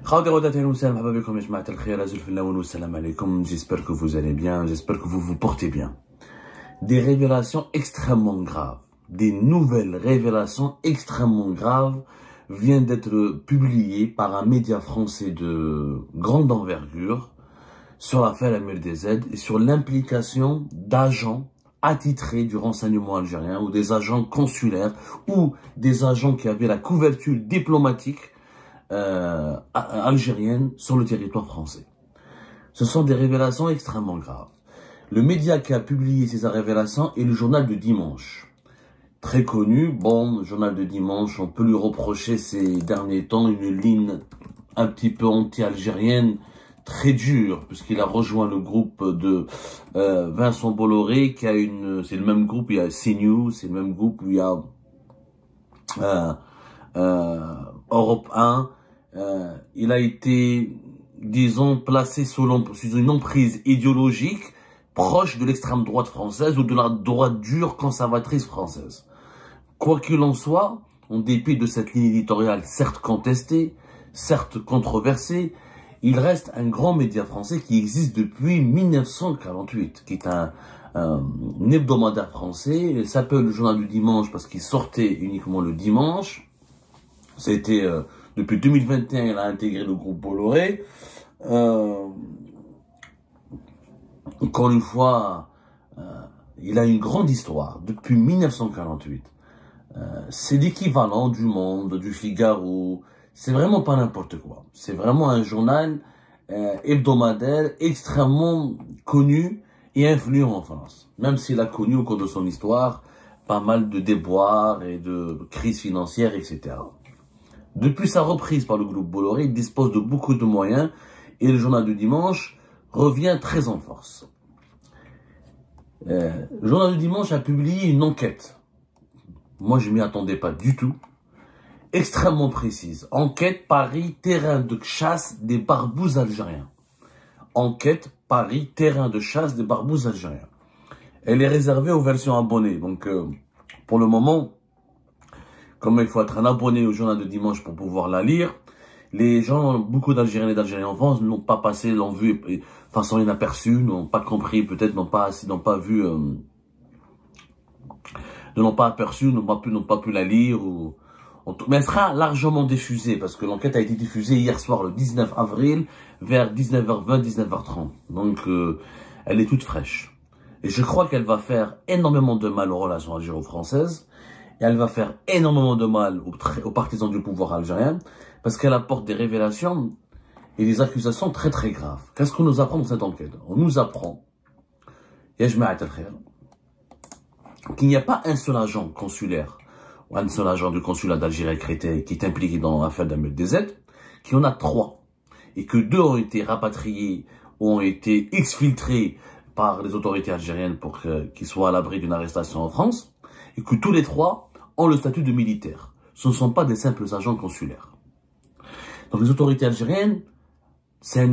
J'espère que vous allez bien, j'espère que vous vous portez bien. Des révélations extrêmement graves, des nouvelles révélations extrêmement graves viennent d'être publiées par un média français de grande envergure sur l'affaire Amir DZ et sur l'implication d'agents attitrés du renseignement algérien ou des agents consulaires ou des agents qui avaient la couverture diplomatique algérienne sur le territoire français. Ce sont des révélations extrêmement graves. Le média qui a publié ces révélations est le journal de Dimanche. Très connu, bon, le journal de Dimanche, on peut lui reprocher ces derniers temps une ligne un petit peu anti-algérienne, très dure, puisqu'il a rejoint le groupe de Vincent Bolloré, qui a c'est le même groupe, il y a CNews, c'est le même groupe où il y a Europe 1, il a été, disons, placé sous une emprise idéologique proche de l'extrême droite française ou de la droite dure conservatrice française. Quoi qu'il en soit, en dépit de cette ligne éditoriale certes contestée, certes controversée, il reste un grand média français qui existe depuis 1948, qui est un hebdomadaire français. Il s'appelle le Journal du Dimanche parce qu'il sortait uniquement le dimanche. C'était depuis 2021, il a intégré le groupe Bolloré. Encore une fois, il a une grande histoire depuis 1948. C'est l'équivalent du Monde, du Figaro. C'est vraiment pas n'importe quoi. C'est vraiment un journal hebdomadaire extrêmement connu et influent en France. Même s'il a connu au cours de son histoire pas mal de déboires et de crises financières, etc. Depuis sa reprise par le groupe Bolloré, il dispose de beaucoup de moyens et le journal du Dimanche revient très en force. Le journal du Dimanche a publié une enquête. Moi, je m'y attendais pas du tout. Extrêmement précise. Enquête Paris, terrain de chasse des barbouzes algériens. Enquête Paris, terrain de chasse des barbouzes algériens. Elle est réservée aux versions abonnées. Donc, pour le moment, comme il faut être un abonné au journal de Dimanche pour pouvoir la lire, les gens, beaucoup d'Algériens et d'Algériens en France n'ont pas passé, l'ont vu de façon inaperçue, n'ont pas compris, peut-être n'ont pas vu, ne l'ont pas aperçu, n'ont pas pu la lire mais elle sera largement diffusée parce que l'enquête a été diffusée hier soir, le 19 avril, vers 19h20, 19h30. Donc, elle est toute fraîche. Et je crois qu'elle va faire énormément de mal aux relations algéro-françaises. Et elle va faire énormément de mal aux partisans du pouvoir algérien parce qu'elle apporte des révélations et des accusations très très graves. Qu'est-ce qu'on nous apprend dans cette enquête? On nous apprend, qu'il n'y a pas un seul agent consulaire ou un seul agent du consulat d'Algérie Créteil qui est impliqué dans l'affaire d'Amir DZ, qu'il y en a 3. Et que 2 ont été rapatriés, ont été exfiltrés par les autorités algériennes pour qu'ils soient à l'abri d'une arrestation en France. Et que tous les 3 ont le statut de militaire. Ce ne sont pas des simples agents consulaires. Donc les autorités algériennes, c'est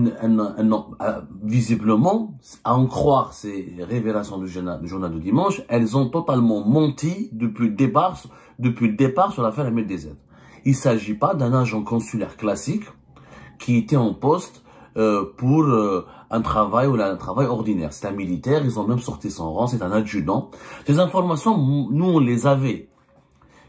visiblement, à en croire ces révélations du journal de Dimanche, elles ont totalement menti depuis le départ sur l'affaire Amir DZ. Il ne s'agit pas d'un agent consulaire classique qui était en poste pour un travail ordinaire. C'est un militaire, ils ont même sorti son rang, c'est un adjudant. Ces informations, nous on les avait,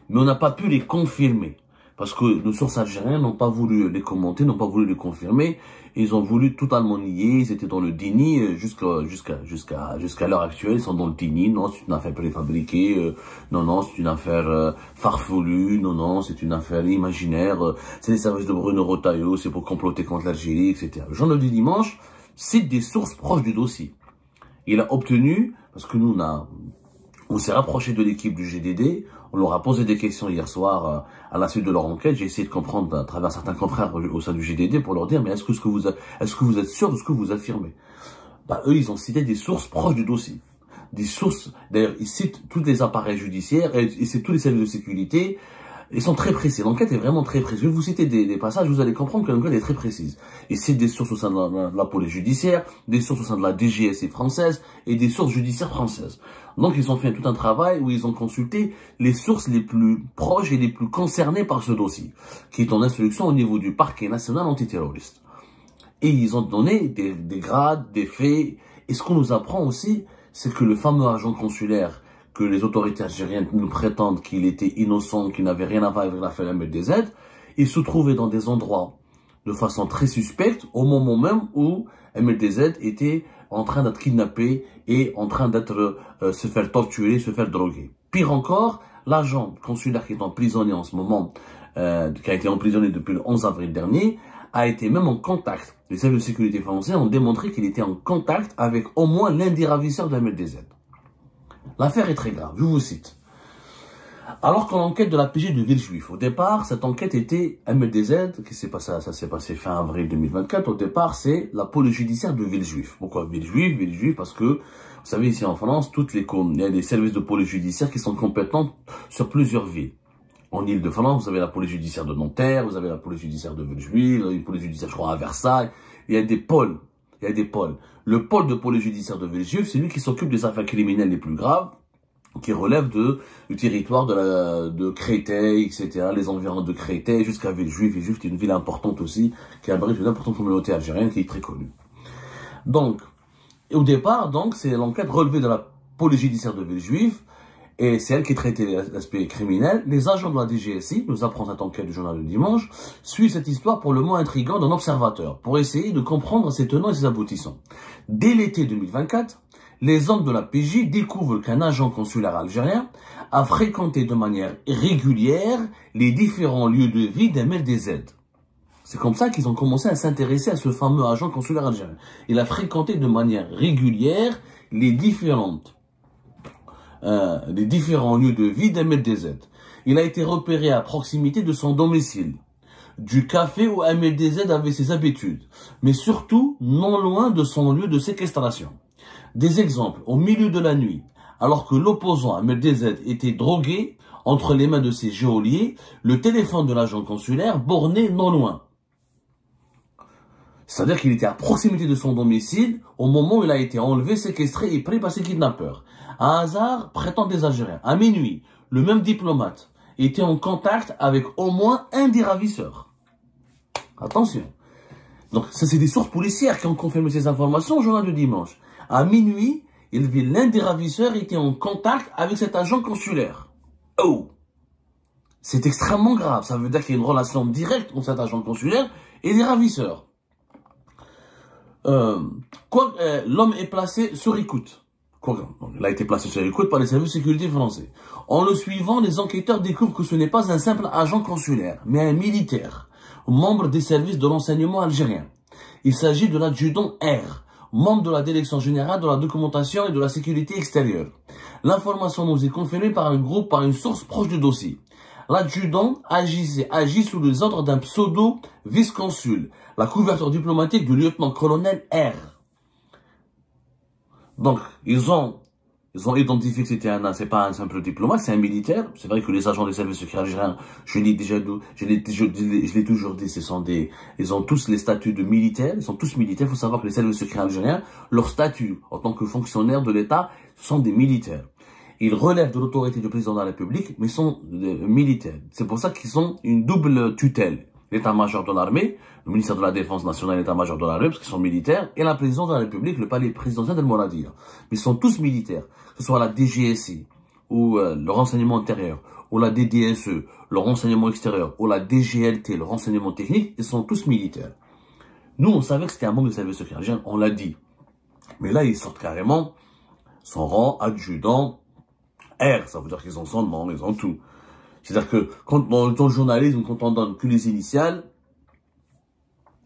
mais on n'a pas pu les confirmer. Parce que nos sources algériennes n'ont pas voulu les commenter, n'ont pas voulu les confirmer. Ils ont voulu totalement nier, ils étaient dans le déni jusqu'à l'heure actuelle, ils sont dans le déni. Non, c'est une affaire préfabriquée, non, c'est une affaire farfelue, non, c'est une affaire imaginaire, c'est les services de Bruno Retailleau, c'est pour comploter contre l'Algérie, etc. Le journal du Dimanche cite des sources proches du dossier. Il a obtenu, parce que nous, on s'est rapproché de l'équipe du GDD, on leur a posé des questions hier soir à la suite de leur enquête. J'ai essayé de comprendre à travers certains confrères au sein du GDD pour leur dire, mais est-ce que vous êtes sûr de ce que vous affirmez? Eux, ils ont cité des sources proches du dossier. Des sources, d'ailleurs, ils citent tous les appareils judiciaires, ils citent tous les services de sécurité, Ils sont très précis. L'enquête est vraiment très précise. Je vais vous citer des passages, vous allez comprendre que l'enquête est très précise. Et c'est des sources au sein de la police judiciaire, des sources au sein de la DGSI française et des sources judiciaires françaises. Donc, ils ont fait tout un travail où ils ont consulté les sources les plus proches et les plus concernées par ce dossier, qui est en instruction au niveau du parquet national antiterroriste. Et ils ont donné des grades, des faits. Et ce qu'on nous apprend aussi, c'est que le fameux agent consulaire que les autorités algériennes nous prétendent qu'il était innocent, qu'il n'avait rien à voir avec l'affaire MLDZ, il se trouvait dans des endroits de façon très suspecte au moment même où MLDZ était en train d'être kidnappé et en train d'être se faire torturer, se faire droguer. Pire encore, l'agent consulaire qui est emprisonné en ce moment, qui a été emprisonné depuis le 11 avril dernier, a été même en contact. Les services de sécurité français ont démontré qu'il était en contact avec au moins l'un des ravisseurs de MLDZ. L'affaire est très grave, je vous cite. Alors qu'en enquête de la PJ de Villejuif, au départ, cette enquête était MLDZ, ça s'est passé fin avril 2024, au départ, c'est la police judiciaire de Villejuif. Pourquoi Villejuif? Villejuif, parce que, vous savez, ici en France, il y a des services de police judiciaire qui sont compétents sur plusieurs villes. En Île-de-France, vous avez la police judiciaire de Nanterre, vous avez la police judiciaire de Villejuif, vous avez une police judiciaire, je crois, à Versailles. Il y a des pôles. Le pôle de police judiciaire de Villejuif, c'est lui qui s'occupe des affaires criminelles les plus graves, qui relèvent du territoire de Créteil, etc., les environs de Créteil jusqu'à Villejuif. Villejuif est une ville importante aussi, qui abrite une importante communauté algérienne qui est très connue. Donc, au départ, c'est l'enquête relevée de la police judiciaire de Villejuif, et c'est elle qui traitait l'aspect criminel. Les agents de la DGSI, nous apprend cette enquête du journal du dimanche, suivent cette histoire pour le moins intrigant d'un observateur, pour essayer de comprendre ses tenants et ses aboutissants. Dès l'été 2024, les hommes de la PJ découvrent qu'un agent consulaire algérien a fréquenté de manière régulière les différents lieux de vie d'MLDZ. C'est comme ça qu'ils ont commencé à s'intéresser à ce fameux agent consulaire algérien. Il a fréquenté de manière régulière les différents lieux de vie d'MLDZ. Il a été repéré à proximité de son domicile, du café où MLDZ avait ses habitudes, mais surtout non loin de son lieu de séquestration. Des exemples, au milieu de la nuit, alors que l'opposant MLDZ était drogué entre les mains de ses geôliers, le téléphone de l'agent consulaire borné non loin. C'est-à-dire qu'il était à proximité de son domicile au moment où il a été enlevé, séquestré et pris par ses kidnappeurs. Un hasard prétend des Algériens. À minuit, le même diplomate était en contact avec au moins un des ravisseurs. Attention. Donc, ça, c'est des sources policières qui ont confirmé ces informations au journal du dimanche. À minuit, l'un des ravisseurs était en contact avec cet agent consulaire. Oh! C'est extrêmement grave. Ça veut dire qu'il y a une relation directe entre cet agent consulaire et les ravisseurs. L'homme est placé sur écoute. Il a été placé sur écoute par les services de sécurité français. En le suivant, les enquêteurs découvrent que ce n'est pas un simple agent consulaire, mais un militaire, membre des services de l'enseignement algérien. Il s'agit de l'adjudant R, membre de la direction générale de la documentation et de la sécurité extérieure. L'information nous est confirmée par une source proche du dossier. L'adjudant agit sous les ordres d'un pseudo vice-consul, la couverture diplomatique du lieutenant-colonel R. Donc, ils ont identifié que c'est pas un simple diplomate, c'est un militaire. C'est vrai que les agents des services secrets algériens, je l'ai toujours dit, ils ont tous les statuts de militaires, ils sont tous militaires. Il faut savoir que les services secrets algériens, leur statut en tant que fonctionnaires de l'État sont des militaires. Ils relèvent de l'autorité du président de la République, mais sont militaires. C'est pour ça qu'ils ont une double tutelle. L'état-major de l'armée, le ministère de la Défense nationale et l'état-major de l'armée, parce qu'ils sont militaires, et la présidence de la République, le palais présidentiel d'El Mouradia. Mais ils sont tous militaires, que ce soit la DGSI, ou le renseignement intérieur, ou la DDSE, le renseignement extérieur, ou la DGLT, le renseignement technique, ils sont tous militaires. Nous, on savait que c'était un membre du service secret algérien, on l'a dit. Mais là, ils sortent carrément son rang, adjudant, R, ça veut dire qu'ils ont son nom, ils ont tout. C'est-à-dire que quand dans le journalisme, quand on donne que les initiales,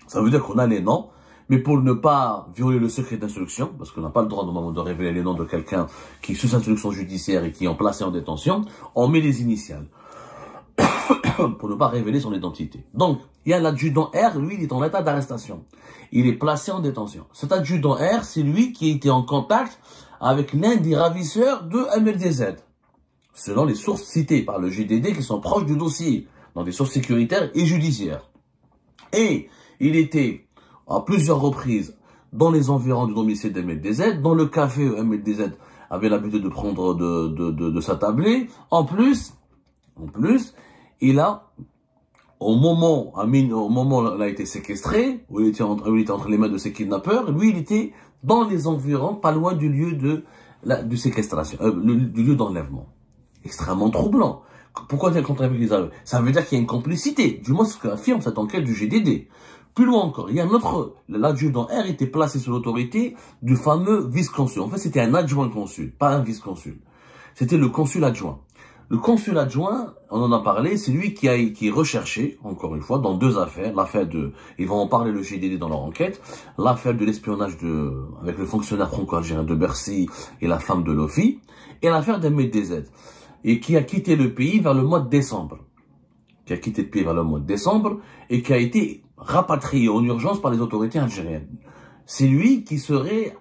ça veut dire qu'on a les noms, mais pour ne pas violer le secret d'instruction, parce qu'on n'a pas le droit normalement de révéler les noms de quelqu'un qui est sous instruction judiciaire et qui est placé en détention, on met les initiales pour ne pas révéler son identité. Donc, il y a l'adjudant R, lui, il est en état d'arrestation. Il est placé en détention. Cet adjudant R, c'est lui qui a été en contact avec l'un des ravisseurs de MLDZ. selon les sources citées par le GDD qui sont proches du dossier, dans des sources sécuritaires et judiciaires. Et il était à plusieurs reprises dans les environs du domicile d'MLDZ, dans le café où MLDZ avait l'habitude de prendre de s'attabler. En plus, il a, au moment où il a été séquestré, où il était entre les mains de ses kidnappeurs, lui, il était dans les environs, pas loin du lieu de séquestration, du lieu d'enlèvement. Extrêmement troublant. Pourquoi dire contre les aveux? Ça veut dire qu'il y a une complicité, du moins ce qu'affirme cette enquête du GDD. Plus loin encore, il y a un autre, l'adjudant R était placé sous l'autorité du fameux vice-consul. En fait, c'était un adjoint consul, pas un vice-consul. C'était le consul adjoint. Le consul adjoint, on en a parlé, c'est lui qui est recherché, encore une fois, dans deux affaires. L'affaire ils vont en parler le GDD dans leur enquête. L'affaire de l'espionnage avec le fonctionnaire franco-algérien de Bercy et la femme de Lofi. Et l'affaire d'MLDZ. Et qui a quitté le pays vers le mois de décembre. Et qui a été rapatrié en urgence par les autorités algériennes. C'est lui qui serait,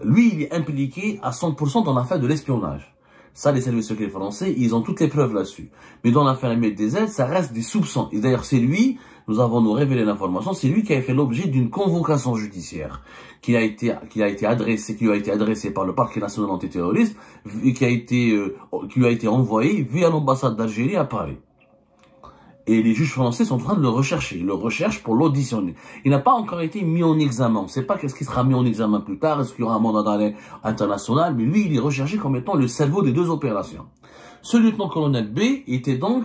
il est impliqué à 100% dans l'affaire de l'espionnage. Ça, les services secrets français, ils ont toutes les preuves là-dessus. Mais dans l'affaire MLDZ, ça reste des soupçons. Et d'ailleurs, c'est lui, nous révélé l'information, c'est lui qui a fait l'objet d'une convocation judiciaire qui lui a été adressée par le parquet national antiterroriste et qui lui a été envoyée via l'ambassade d'Algérie à Paris. Et les juges français sont en train de le rechercher. Ils le recherchent pour l'auditionner. Il n'a pas encore été mis en examen. On ne sait pas qu'est-ce qui sera mis en examen plus tard. Est-ce qu'il y aura un mandat d'arrêt international? Mais lui, il est recherché comme étant le cerveau des deux opérations. Ce lieutenant-colonel B était donc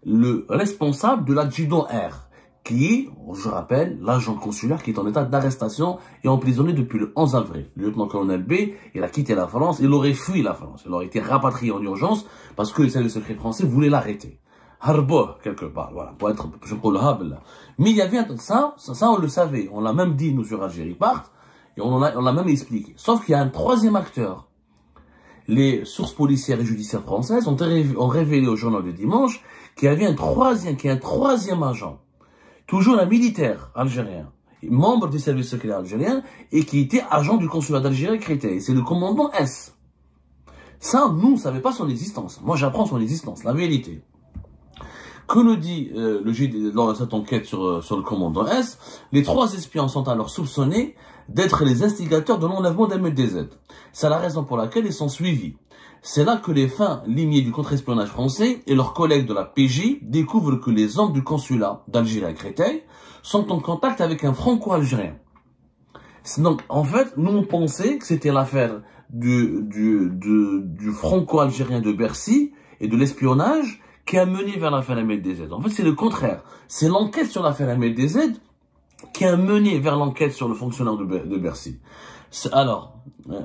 le responsable de l'adjudant R, qui est, je rappelle, l'agent consulaire qui est en état d'arrestation et emprisonné depuis le 11 avril. Le lieutenant-colonel B, il a quitté la France. Il aurait fui la France. Il aurait été rapatrié en urgence parce que les services secrets français voulaient l'arrêter. Harbo, quelque part, voilà, pour être, je crois, le hable. Mais il y avait ça, on le savait. On l'a même dit, nous, sur Algérie Part, et on l'a même expliqué. Sauf qu'il y a un troisième acteur. Les sources policières et judiciaires françaises ont révélé au journal de dimanche qu'il y avait un troisième agent. Toujours un militaire algérien, membre du service secret algérien, et qui était agent du consulat d'Algérie à Créteil. C'est le commandant S. Ça, nous, on ne savait pas son existence. Moi, j'apprends son existence, la vérité. Que nous dit le GD dans cette enquête sur le commandant S? Les trois espions sont alors soupçonnés d'être les instigateurs de l'enlèvement d'MLDZ. C'est la raison pour laquelle ils sont suivis. C'est là que les fins limiers du contre-espionnage français et leurs collègues de la PJ découvrent que les hommes du consulat d'Algérie à Créteil sont en contact avec un franco-algérien. Donc, en fait, nous on pensait que c'était l'affaire du franco-algérien de Bercy et de l'espionnage qui a mené vers l'affaire MLDZ. En fait, c'est le contraire. C'est l'enquête sur l'affaire MLDZ qui a mené vers l'enquête sur le fonctionnaire de Bercy. Alors,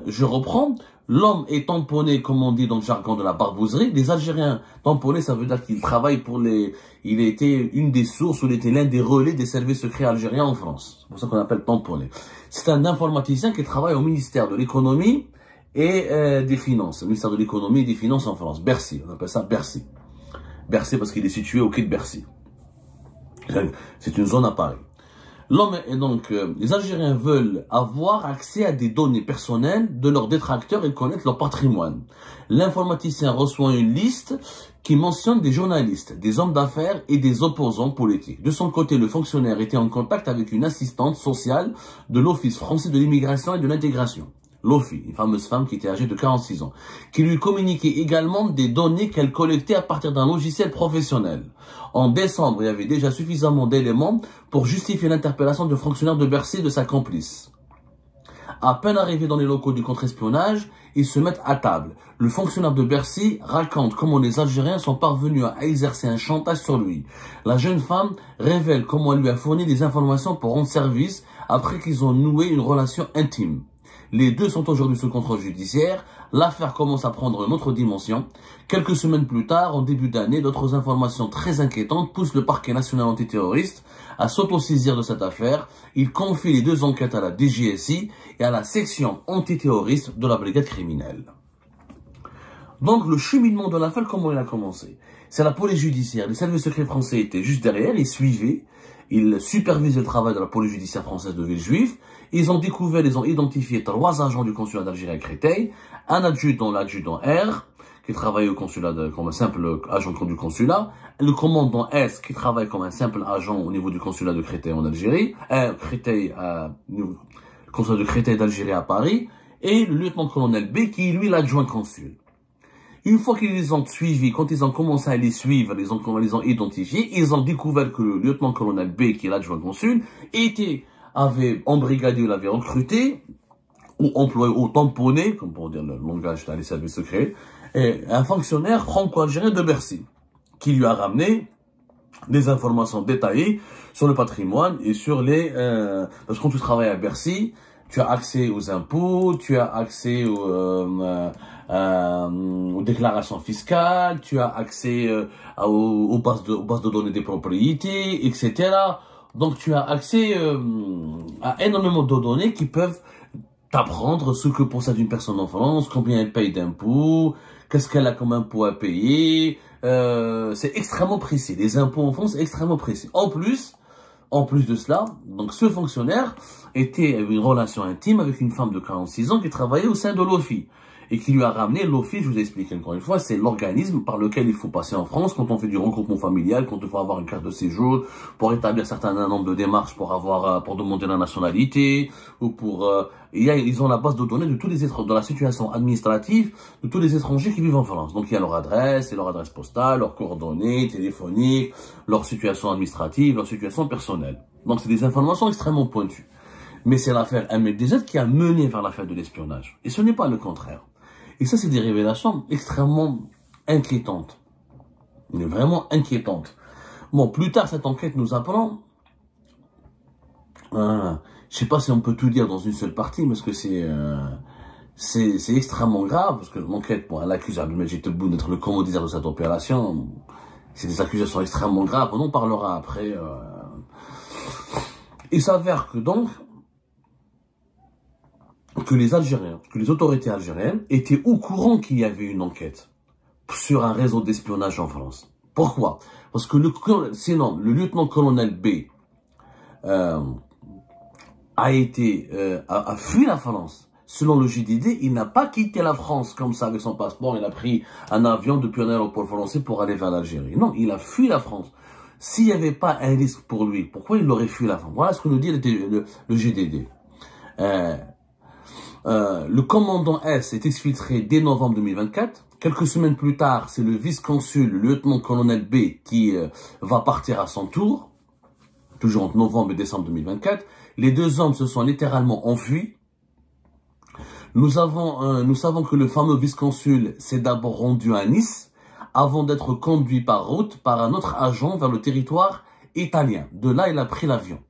je reprends. L'homme est tamponné, comme on dit dans le jargon de la barbouzerie. Les Algériens tamponnés, ça veut dire qu'il travaille il était une des sources, ou il était l'un des relais des services secrets algériens en France. C'est pour ça qu'on appelle tamponné. C'est un informaticien qui travaille au ministère de l'économie et des finances. Le ministère de l'économie et des finances en France. Bercy, on appelle ça Bercy. Bercy parce qu'il est situé au quai de Bercy. C'est une zone à Paris. L'homme est donc, les Algériens veulent avoir accès à des données personnelles de leurs détracteurs et connaître leur patrimoine. L'informaticien reçoit une liste qui mentionne des journalistes, des hommes d'affaires et des opposants politiques. De son côté, le fonctionnaire était en contact avec une assistante sociale de l'Office français de l'immigration et de l'intégration. Lofi, une fameuse femme qui était âgée de 46 ans, qui lui communiquait également des données qu'elle collectait à partir d'un logiciel professionnel. En décembre, il y avait déjà suffisamment d'éléments pour justifier l'interpellation du fonctionnaire de Bercy et de sa complice. À peine arrivé dans les locaux du contre-espionnage, ils se mettent à table. Le fonctionnaire de Bercy raconte comment les Algériens sont parvenus à exercer un chantage sur lui. La jeune femme révèle comment elle lui a fourni des informations pour rendre service après qu'ils ont noué une relation intime. Les deux sont aujourd'hui sous contrôle judiciaire. L'affaire commence à prendre une autre dimension. Quelques semaines plus tard, en début d'année, d'autres informations très inquiétantes poussent le parquet national antiterroriste à s'autosaisir de cette affaire. Il confie les deux enquêtes à la DGSI et à la section antiterroriste de la brigade criminelle. Donc, le cheminement de l'affaire, comment il a commencé? C'est la police judiciaire. Les services secrets français étaient juste derrière, ils suivaient. Ils supervisaient le travail de la police judiciaire française de Villejuif. Ils ont découvert, ils ont identifié 3 agents du consulat d'Algérie à Créteil, un adjudant, l'adjudant R, qui travaillait au consulat comme un simple agent du consulat, le commandant S qui travaille comme un simple agent au niveau du consulat de Créteil en Algérie, le consulat de Créteil d'Algérie à Paris, et le lieutenant-colonel B qui est lui l'adjoint consul. Une fois qu'ils les ont suivis, quand ils ont commencé à les suivre, ils ont identifiés, ils ont découvert que le lieutenant-colonel B, qui est l'adjoint consul, avait embrigadé, l'avait recruté, ou employé, ou tamponné, comme pour dire le langage dans les services secrets, et un fonctionnaire franco-algérien de Bercy, qui lui a ramené des informations détaillées sur le patrimoine et sur parce que quand tu travailles à Bercy, tu as accès aux impôts, tu as accès aux déclarations fiscales, tu as accès aux bases de données des propriétés, etc. Donc tu as accès à énormément de données qui peuvent t'apprendre ce que possède une personne en France, combien elle paye d'impôts, qu'est-ce qu'elle a comme impôts à payer. C'est extrêmement précis. Les impôts en France, c'est extrêmement précis. En plus de cela, donc ce fonctionnaire avait une relation intime avec une femme de 46 ans qui travaillait au sein de l'OFI et qui lui a ramené l'OFI, je vous explique encore une fois, c'est l'organisme par lequel il faut passer en France quand on fait du regroupement familial, quand il faut avoir une carte de séjour, pour établir un certain nombre de démarches pour demander la nationalité, ou ils ont la base de données de la situation administrative de tous les étrangers qui vivent en France. Donc il y a leur adresse, et leur adresse postale, leurs coordonnées téléphoniques, leur situation administrative, leur situation personnelle. Donc c'est des informations extrêmement pointues. Mais c'est l'affaire MLDZ qui a mené vers l'affaire de l'espionnage. Et ce n'est pas le contraire. Et ça, c'est des révélations extrêmement inquiétantes. Mais vraiment inquiétantes. Bon, plus tard, cette enquête nous apprend... je sais pas si on peut tout dire dans une seule partie, parce que c'est extrêmement grave, parce que l'enquête, elle accuse Abdelmejid Tebboune d'être le commanditaire de cette opération. C'est des accusations extrêmement graves, on en parlera après. Il s'avère que donc... que les autorités algériennes étaient au courant qu'il y avait une enquête sur un réseau d'espionnage en France. Pourquoi? Parce que le lieutenant-colonel B a fui la France. Selon le JDD, il n'a pas quitté la France comme ça avec son passeport. Il a pris un avion depuis un aéroport français pour aller vers l'Algérie. Non, il a fui la France. S'il n'y avait pas un risque pour lui, pourquoi il aurait fui la France? Voilà ce que nous dit le JDD. Le commandant S est exfiltré dès novembre 2024. Quelques semaines plus tard, c'est le vice-consul, le lieutenant-colonel B, qui va partir à son tour, toujours entre novembre et décembre 2024. Les deux hommes se sont littéralement enfuis. Nous savons que le fameux vice-consul s'est d'abord rendu à Nice, avant d'être conduit par route par un autre agent vers le territoire italien. De là, il a pris l'avion.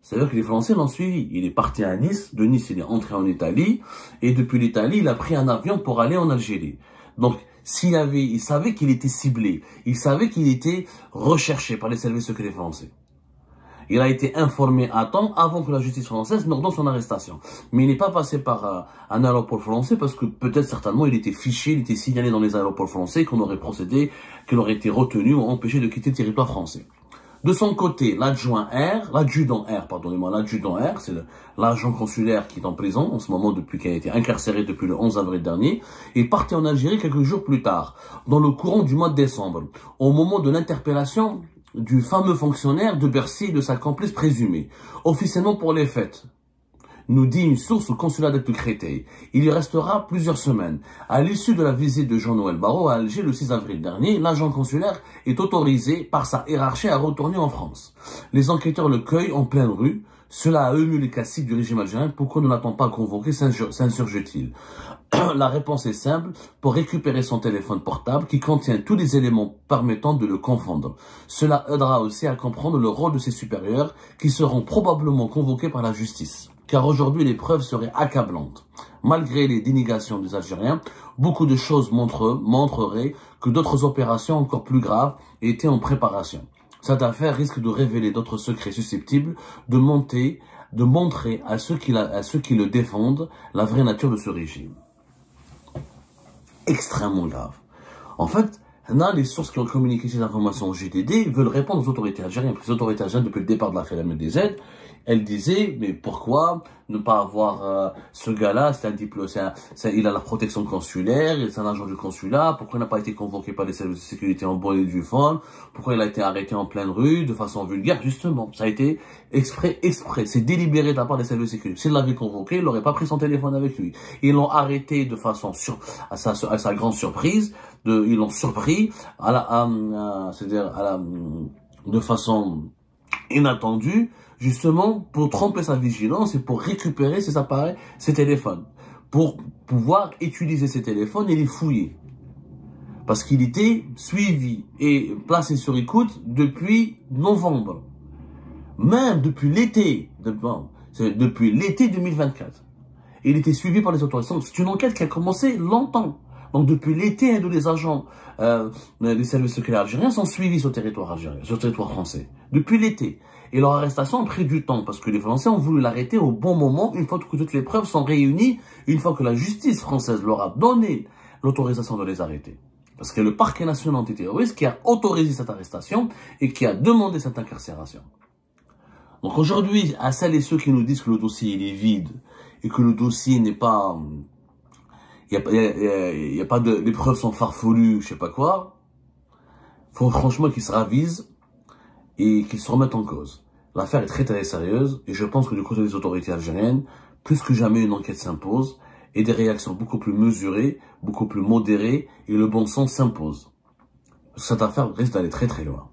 C'est-à-dire que les Français l'ont suivi. Il est parti à Nice. De Nice, il est entré en Italie. Et depuis l'Italie, il a pris un avion pour aller en Algérie. Donc, il savait qu'il était ciblé. Il savait qu'il était recherché par les services secrets français. Il a été informé à temps avant que la justice française n'ordonne son arrestation. Mais il n'est pas passé par un aéroport français parce que peut-être certainement il était fiché, il était signalé dans les aéroports français qu'on aurait procédé, qu'il aurait été retenu ou empêché de quitter le territoire français. De son côté, l'adjudant R, c'est l'agent consulaire qui est en prison en ce moment depuis qu'il a été incarcéré depuis le 11 avril dernier, est parti en Algérie quelques jours plus tard, dans le courant du mois de décembre, au moment de l'interpellation du fameux fonctionnaire de Bercy et de sa complice présumée, officiellement pour les fêtes. Nous dit une source au consulat de Créteil. Il y restera plusieurs semaines. À l'issue de la visite de Jean-Noël Barrot à Alger le 6 avril dernier, l'agent consulaire est autorisé par sa hiérarchie à retourner en France. Les enquêteurs le cueillent en pleine rue. Cela a ému les classiques du régime algérien. Pourquoi ne l'a-t-on pas convoqué, s'insurge-t-il? La réponse est simple, pour récupérer son téléphone portable qui contient tous les éléments permettant de le confondre. Cela aidera aussi à comprendre le rôle de ses supérieurs qui seront probablement convoqués par la justice. Car aujourd'hui, les preuves seraient accablantes. Malgré les dénégations des Algériens, beaucoup de choses montreraient que d'autres opérations encore plus graves étaient en préparation. Cette affaire risque de révéler d'autres secrets susceptibles de montrer à ceux qui le défendent la vraie nature de ce régime. Extrêmement grave. En fait, Là, les sources qui ont communiqué ces informations au GDD veulent répondre aux autorités algériennes. Les autorités algériennes, depuis le départ de l'affaire MDZ, elles disaient, mais pourquoi ne pas avoir ce gars-là, c'est un diplôme, il a la protection consulaire, c'est un agent du consulat, pourquoi il n'a pas été convoqué par les services de sécurité en bonne et due forme, pourquoi il a été arrêté en pleine rue, de façon vulgaire, justement. Ça a été exprès, c'est délibéré de la part des services de sécurité. S'il l'avait convoqué, il n'aurait pas pris son téléphone avec lui. Ils l'ont arrêté de façon à sa grande surprise, ils l'ont surpris de façon inattendue, justement pour tromper sa vigilance et pour récupérer ses appareils, ses téléphones, pour pouvoir utiliser ces téléphones et les fouiller. Parce qu'il était suivi et placé sur écoute depuis novembre. Même depuis l'été, depuis l'été 2024. Il était suivi par les autorités. C'est une enquête qui a commencé longtemps. Donc depuis l'été, les agents des services secrets algériens sont suivis sur le territoire algérien, sur le territoire français. Depuis l'été. Et leur arrestation a pris du temps parce que les Français ont voulu l'arrêter au bon moment, une fois que toutes les preuves sont réunies, une fois que la justice française leur a donné l'autorisation de les arrêter. Parce que le parquet national antiterroriste qui a autorisé cette arrestation et qui a demandé cette incarcération. Donc aujourd'hui, à celles et ceux qui nous disent que le dossier il est vide et que le dossier n'est pas... les preuves sont farfelues, je sais pas quoi, faut franchement qu'ils se ravisent et qu'ils se remettent en cause. L'affaire est très très sérieuse et je pense que du côté des autorités algériennes, plus que jamais une enquête s'impose et des réactions beaucoup plus mesurées, beaucoup plus modérées et le bon sens s'impose. Cette affaire risque d'aller très très loin.